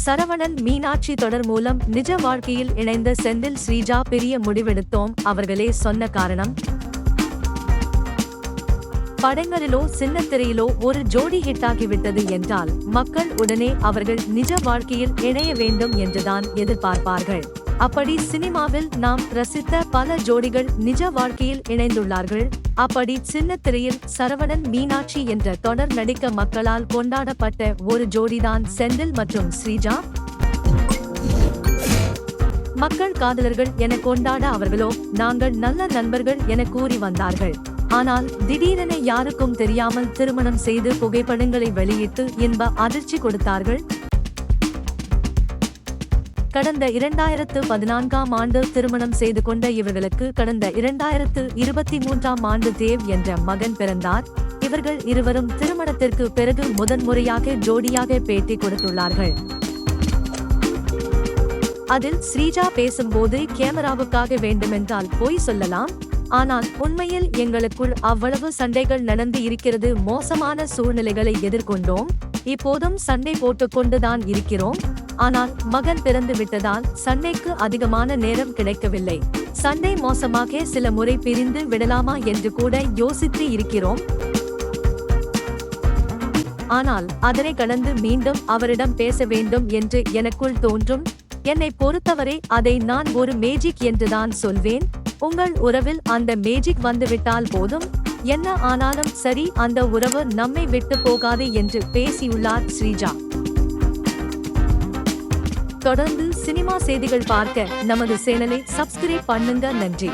சரவணன் மீனாட்சி தொடர் மூலம் நிஜ வாழ்க்கையில் இணைந்த செந்தில் ஸ்ரீஜா பெரிய முடிவெடுத்தோம் அவர்களே சொன்ன காரணம். படங்களிலோ சின்னத்திரையிலோ ஒரு ஜோடி ஹிட்டாகிவிட்டது என்றால் மக்கள் உடனே அவர்கள் நிஜ வாழ்க்கையில் இணைய வேண்டும் என்றுதான் எதிர்பார்ப்பார்கள். அப்படி சினிமாவில் நாம் ரசித்த பல ஜோடிகள் நிஜ வாழ்க்கையில் இணைந்துள்ளார்கள். அப்படி சின்னத்திரையில் சரவணன் மீனாட்சி என்ற தொடர் நடிக்க மக்களால் கொண்டாடப்பட்ட ஒரு ஜோடிதான் செந்தில் மற்றும் ஸ்ரீஜா. மக்கள் காதலர்கள் என கொண்டாட அவர்களோ நாங்கள் நல்ல நண்பர்கள் என கூறி வந்தார்கள். ஆனால் திடீரென யாருக்கும் தெரியாமல் திருமணம் செய்து புகைப்படங்களை வெளியிட்டு இன்ப அதிர்ச்சி கொடுத்தார்கள். கடந்த 2014ஆம் ஆண்டு திருமணம் செய்து கொண்ட இவர்களுக்கு கடந்த 2023ஆம் ஆண்டு தேவ் என்ற மகன் பிறந்தார். இவர்கள் இருவரும் திருமணத்திற்கு பிறகு முதன்முறையாக ஜோடியாக பேட்டி கொடுத்துள்ளார்கள். அதில் ஸ்ரீஜா பேசும்போது கேமராவுக்காக வேண்டுமென்றால் பொய் சொல்லலாம், ஆனால் உண்மையில் எங்களுக்குள் அவ்வளவு சண்டைகள் நடந்து இருக்கிறது, மோசமான சூழ்நிலைகளை எதிர்கொண்டோம், இப்போதும் சண்டை போட்டுக்கொண்டுதான் இருக்கிறோம். ஆனால் மகன் பிறந்து விட்டதால் சண்டைக்கு அதிகமான நேரம் கிடைக்கவில்லை. சண்டை மோசமாக சில முறை பிரிந்து விடலாமா என்று கூட யோசித்து இருக்கிறோம். ஆனால் அதனை கடந்து மீண்டும் அவரிடம் பேச வேண்டும் என்று எனக்குள் தோன்றும். என்னை பொறுத்தவரை அதை நான் ஒரு மேஜிக் என்றுதான் சொல்வேன். உங்கள் உறவில் அந்த மேஜிக் வந்துவிட்டால் போதும், என்ன ஆனாலும் சரி, அந்த உறவு நம்மை விட்டு போகாது என்று பேசியுள்ளார் ஸ்ரீஜா. தொடர்ந்து சினிமா செய்திகள் பார்க்க நமது சேனலை சப்ஸ்கிரைப் பண்ணுங்க. நன்றி.